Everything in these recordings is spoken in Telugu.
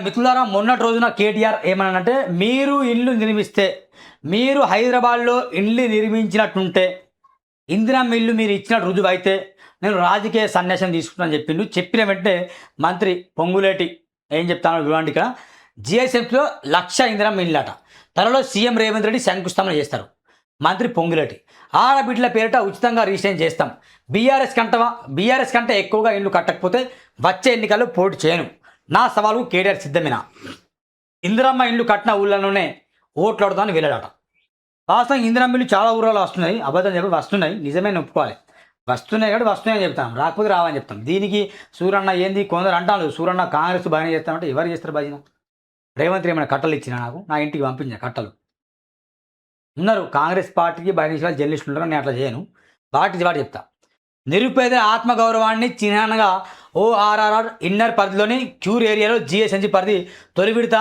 మిత్రులారా, మొన్నటి రోజున కేటీఆర్ ఏమన్నానంటే, మీరు ఇల్లు నిర్మిస్తే, మీరు హైదరాబాద్లో ఇల్లు నిర్మించినట్టుంటే, ఇందిరమ్మ ఇల్లు మీరు ఇచ్చినట్టు రుజువైతే నేను రాజకీయ సన్యాసం తీసుకుంటానని చెప్పిండు. చెప్పిన వెంటనే మంత్రి పొంగులేటి ఏం చెప్తానో చూడండి. ఇక్కడ జిఎస్ఎంలో 1,00,000 ఇందిరమ్మ ఇల్లు అట. త్వరలో సీఎం రేవంత్ రెడ్డి శంకుస్థాపన చేస్తారు. మంత్రి పొంగులేటి ఆడబిడ్డల పేరిట ఉచితంగా రిజిస్ట్రేషన్ చేస్తాం. బీఆర్ఎస్ కంటే ఎక్కువగా ఇల్లు కట్టకపోతే వచ్చే ఎన్నికల్లో పోటీ చేయను. నా సవాలుకు కేటీఆర్ సిద్ధమేనా? ఇందిరమ్మ ఇల్లు కట్టిన ఊళ్ళలోనే ఓట్లు ఆడుతామని వెళ్ళాడట. వాస్తవం ఇందిరమ్మ ఇల్లు చాలా ఊళ్ళలో వస్తున్నాయి. అబద్ధం చెప్పి వస్తున్నాయి, నిజమే ఒప్పుకోవాలి. వస్తున్నాయి కాబట్టి వస్తున్నాయని చెప్తాం, రాకపోతే రావని చెప్తాం. దీనికి సూరన్న ఏంది కొందరు అంటాను, సూరన్న కాంగ్రెస్ భజన చేస్తామంటే ఎవరు చేస్తారు భజన? రేవంత్ ఏమైనా కట్టలు ఇచ్చిన నాకు నా ఇంటికి పంపించిన కట్టలు ఉన్నారు. కాంగ్రెస్ పార్టీకి భజన జర్నలిస్టులు ఉంటారు, నేను అట్లా చేయను. వాటి చెప్తా. నిరుపేద ఆత్మగౌరవాన్ని చిహ్నంగా ఓఆర్ఆర్ ఇన్నర్ పరిధిలోని క్యూర్ ఏరియాలో జిఎస్ఎంసీ పరిధి తొలి విడత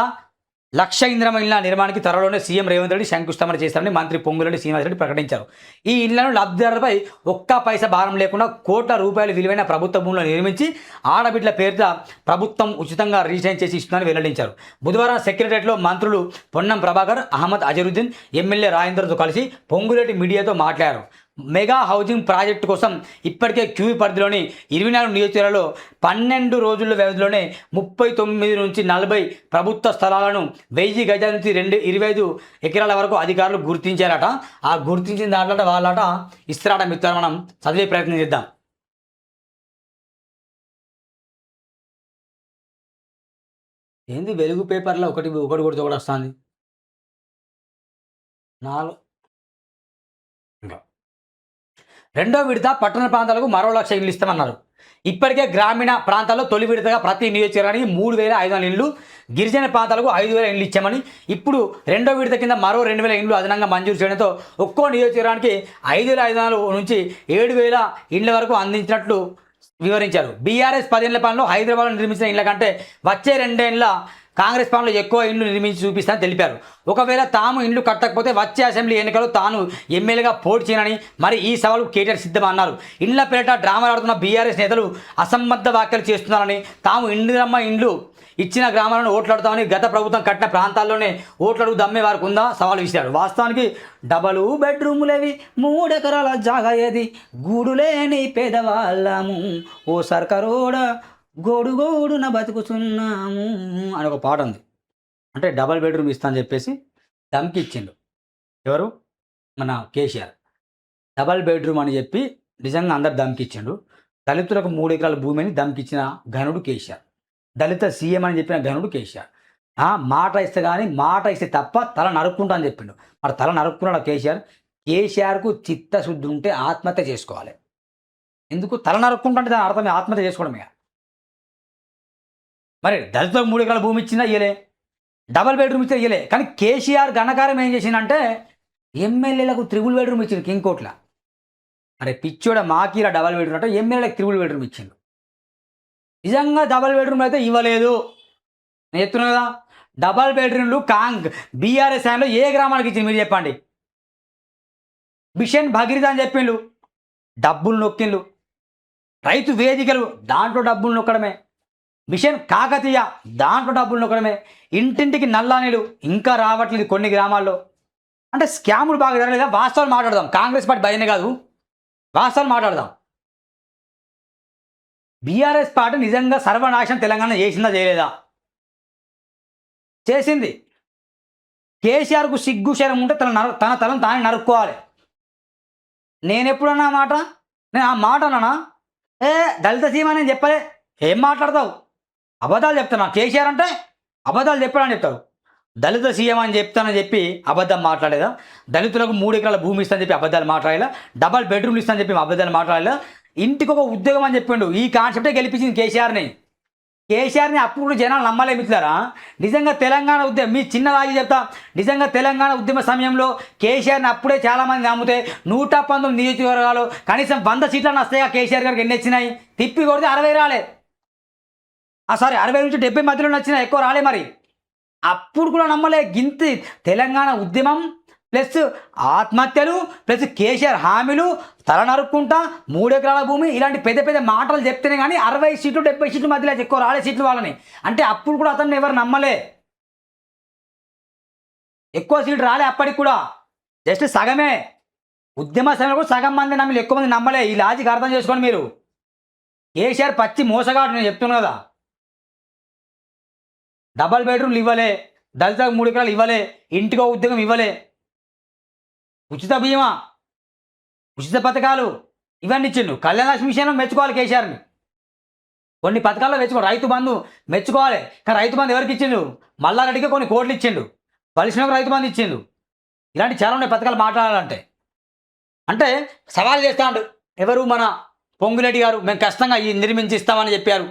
1,00,000 ఇందిరమ్మ ఇళ్ల నిర్మాణానికి త్వరలోనే సీఎం రేవంత్ రెడ్డి శంకుస్థాపన చేస్తారని మంత్రి పొంగులేటి శ్రీనివాసరెడ్డి ప్రకటించారు. ఈ ఇళ్లను లబ్ధిదారులపై ఒక్క పైసా భారం లేకుండా కోట్ల రూపాయలు విలువైన ప్రభుత్వ భూములను నిర్మించి ఆడబిడ్డల పేరిట ప్రభుత్వం ఉచితంగా రిజిస్ట్రేషన్ చేసి ఇస్తుందని వెల్లడించారు. బుధవారం సెక్రటరియట్లో మంత్రులు పొన్నం ప్రభాకర్, అహ్మద్ అజరుద్దీన్, ఎమ్మెల్యే రాజేందర్తో కలిసి పొంగులేటి మీడియాతో మాట్లాడారు. మెగా హౌసింగ్ ప్రాజెక్టు కోసం ఇప్పటికే క్యూ పరిధిలోని 24 నియోజకవర్గాల్లో 12 రోజుల వ్యవధిలోనే 39 నుంచి 40 ప్రభుత్వ స్థలాలను 1000 గజాల నుంచి 25 ఎకరాల వరకు అధికారులు గుర్తించారట. ఆ గుర్తించిన దాంట్లో వాళ్ళట ఇస్తారట. మిత్రులు, మనం చదివే ప్రయత్నం చేద్దాం. ఏంది వెలుగు పేపర్లో ఒకటి కొడితే ఒకటి వస్తుంది. 4 రెండో విడత పట్టణ ప్రాంతాలకు మరో 1,00,000 ఇల్లు ఇస్తామన్నారు. ఇప్పటికే గ్రామీణ ప్రాంతాల్లో తొలి విడతగా ప్రతి నియోజకవర్గానికి 3,500 ఇళ్ళు, గిరిజన ప్రాంతాలకు 5,000 ఇళ్ళు ఇచ్చామని, ఇప్పుడు రెండో విడత కింద మరో 2,000 ఇళ్ళు అదనంగా మంజూరు చేయడంతో ఒక్కో నియోజకవర్గానికి 5,500 నుంచి 7,000 ఇళ్ల వరకు అందించినట్లు వివరించారు. బీఆర్ఎస్ 10 ఏళ్ల పాలనలో హైదరాబాద్లో నిర్మించిన ఇళ్ల కంటే వచ్చే 2 ఏళ్ల కాంగ్రెస్ పాలనలో ఎక్కువ ఇండ్లు నిర్మించి చూపిస్తానని తెలిపారు. ఒకవేళ తాము ఇండ్లు కట్టకపోతే వచ్చే అసెంబ్లీ ఎన్నికల్లో తాను ఎమ్మెల్యేగా పోటీ చేయనని, మరి ఈ సవాలు కేటీఆర్ సిద్ధమన్నారు. ఇండ్ల పేరిట డ్రామాలు ఆడుతున్న బీఆర్ఎస్ నేతలు అసంబద్ధ వ్యాఖ్యలు చేస్తున్నారని, తాము ఇందిరమ్మ ఇండ్లు ఇచ్చిన గ్రామాలను ఓట్లాడుతామని, గత ప్రభుత్వం కట్టిన ప్రాంతాల్లోనే ఓట్లడు దమ్మే వారికి ఉందా సవాల్ విసిరాడు. వాస్తవానికి డబల్ బెడ్రూములేవి, 3 ఎకరాల జాగా ఏది, గూడులేని పేదవాళ్ళము, ఓ సర్కారోడ గోడుగోడున బతుకుతున్నాము అని ఒక పాట ఉంది. అంటే డబల్ బెడ్రూమ్ ఇస్తా అని చెప్పేసి దమ్కి ఇచ్చిండు. ఎవరు? మన కేసీఆర్. డబల్ బెడ్రూమ్ అని చెప్పి నిజంగా అందరు దమ్కి ఇచ్చిండు. దళితులకు 3 ఎకరాల భూమిని దమ్కి ఇచ్చిన ఘనుడు కేసీఆర్. దళిత సీఎం అని చెప్పిన ఘనుడు కేసీఆర్. మాట ఇస్తే తప్ప తల నరుక్కుంటా అని చెప్పిండు. మరి తల నరుక్కున్నాడు కేసీఆర్. కేసీఆర్కు చిత్తశుద్ధి ఉంటే ఆత్మహత్య చేసుకోవాలి. ఎందుకు తల నరుక్కుంటా అంటే దాని అర్థమే ఆత్మహత్య చేసుకోవడమే. మరి దళితులకు 3 ఎకరాల భూమి ఇచ్చినా ఇయ్యలే, డబల్ బెడ్రూమ్ ఇచ్చినా ఇయ్యలే. కానీ కేసీఆర్ ఘనకారం ఏం చేసిందంటే ఎమ్మెల్యేలకు 3 బెడ్రూమ్ ఇచ్చింది కింగ్కోట్ల. మరి పిచ్చోడ మాకీరా డబల్ బెడ్రూమ్ అంటే ఎమ్మెల్యేలకు 3 బెడ్రూమ్ ఇచ్చిండు. నిజంగా డబల్ బెడ్రూమ్ అయితే ఇవ్వలేదు. నేను చెప్తున్నాను కదా, డబల్ బెడ్రూమ్లు బీఆర్ఎస్ టైంలో ఏ గ్రామానికి ఇచ్చింది మీరు చెప్పండి? మిషన్ భగీరథ అని చెప్పిండు, డబ్బులు నొక్కిండు. రైతు వేదికలు, దాంట్లో డబ్బులు నొక్కడమే. మిషన్ కాకతీయ, దాంట్లో డబ్బులు నొక్కడమే. ఇంటింటికి నల్లా నీళ్ళు ఇంకా రావట్లేదు కొన్ని గ్రామాల్లో. అంటే స్కాములు బాగా జరగలేదా? వాస్తవాలు మాట్లాడదాం. కాంగ్రెస్ పార్టీ భయనే కాదు, వాస్తవాలు మాట్లాడదాం. బీఆర్ఎస్ పార్టీ నిజంగా సర్వనాశనం తెలంగాణ చేసిందా చేయలేదా? చేసింది. కేసీఆర్కు సిగ్గు శరం ఉంటే తన తలను తానే నరుక్కోవాలి. నేను ఎప్పుడన్నా మాట, నేను ఆ మాట అన్నానా? దళిత సీమ నేను చెప్పలే. ఏం మాట్లాడతావు? అబద్ధాలు చెప్తాను. కేసీఆర్ అంటే అబద్ధాలు చెప్పాడని చెప్తావు. దళిత సీఎం అని చెప్తానని చెప్పి అబద్ధం మాట్లాడేదా? దళితులకు 3 ఎకరాల భూమి ఇస్తానని చెప్పి అబద్ధాలు మాట్లాడేలా? డబల్ బెడ్రూమ్లు ఇస్తానని చెప్పి అబద్ధాలు మాట్లాడేలా? ఇంటికి ఒక ఉద్యోగం అని చెప్పిండు. ఈ కాన్సెప్టే గెలిపించింది కేసీఆర్ని. అప్పుడు జనాలు నమ్మలే మిత్రులారా. నిజంగా తెలంగాణ ఉద్యమం, మీ చిన్న రాజీ చెప్తా, నిజంగా తెలంగాణ ఉద్యమ సమయంలో కేసీఆర్ని అప్పుడే చాలామంది నమ్మితే 119 నియోజకవర్గాలు కనీసం 100 సీట్లను వస్తాయా కేసీఆర్ గారికి ఎన్ని వచ్చినాయి? తిప్పి కొడితే 60 రాలే. 60 నుంచి 70 మధ్యలో వచ్చినాయి, ఎక్కువ రాలే. మరి అప్పుడు కూడా నమ్మలే. గింత తెలంగాణ ఉద్యమం ప్లస్ ఆత్మహత్యలు ప్లస్ కేసీఆర్ హామీలు తల నరుక్కుంటా 3 ఎకరాల భూమి ఇలాంటి పెద్ద పెద్ద మాటలు చెప్తేనే కానీ 60 సీట్లు 70 సీట్ల మధ్యలో ఎక్కువ రాలే సీట్లు వాళ్ళని. అంటే అప్పుడు కూడా అతన్ని ఎవరు నమ్మలే, ఎక్కువ సీట్లు రాలే అప్పటికి కూడా, జస్ట్ సగమే. ఉద్యమ సమయంలో కూడా సగం మంది నమ్మలే, ఎక్కువ మంది నమ్మలే. ఈ లాజిక్ అర్థం చేసుకోండి మీరు. కేసీఆర్ పచ్చి మోసగాడు, నేను చెప్తున్నాను కదా. డబల్ బెడ్రూమ్లు ఇవ్వలే, దళితులకు 3 ఎకరాలు ఇవ్వలే, ఇంటికో ఉద్యోగం ఇవ్వలే, ఉచిత బీమా, ఉచిత పథకాలు ఇవన్నీ ఇచ్చిండు. కళ్యాణ లక్ష్మి విషయంలో మెచ్చుకోవాలి కేసీఆర్ని. కొన్ని పథకాల్లో మెచ్చుకో, రైతు బంధు మెచ్చుకోవాలి. కానీ రైతు బంధు ఎవరికి ఇచ్చిండు? మల్లారెడ్డికి కొన్ని కోట్లు ఇచ్చిండు, పరిశ్రమకు రైతు బంధు ఇచ్చిండు. ఇలాంటి చాలా ఉన్నాయి పథకాలు మాట్లాడాలంటే. అంటే సవాల్ చేస్తాడు ఎవరు? మన పొంగులేటి గారు. మేము కష్టంగా నిర్మించి ఇస్తామని చెప్పారు.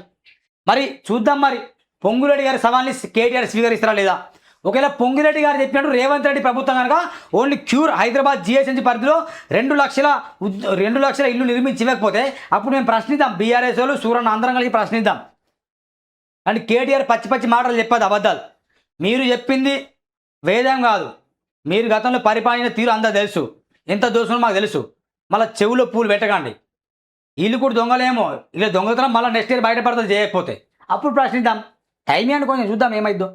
మరి చూద్దాం, మరి పొంగులేటి గారి సవాల్ని కేటీఆర్ స్వీకరిస్తారా లేదా? ఒకవేళ పొంగులేటి గారు చెప్పినట్టు రేవంత్ రెడ్డి ప్రభుత్వం కనుక ఓన్లీ క్యూర్ హైదరాబాద్ జిహెచ్ఎంసీ పరిధిలో 2 లక్షల ఇల్లు నిర్మించి ఇవ్వకపోతే అప్పుడు మేము ప్రశ్నిద్దాం. బీఆర్ఎస్ వాళ్ళు సూరన్న అందరం కలిసి ప్రశ్నిద్దాం. కానీ కేటీఆర్ పచ్చి పచ్చి మాటలు చెప్పదు, అబద్ధాలు. మీరు చెప్పింది వేదం కాదు. మీరు గతంలో పరిపాలన తీరు అంతా తెలుసు, ఎంత దోషమో మాకు తెలుసు. మళ్ళీ చెవులో పూలు పెట్టకండి. వీళ్ళు కూడా దొంగలేమో, ఇలా దొంగతనం మళ్ళీ నెక్స్ట్ ఇయర్ బయటపడుతుంది చేయకపోతే. అప్పుడు ప్రశ్నిద్దాం. టైం అనుకోని చూద్దాం ఏమైద్దో.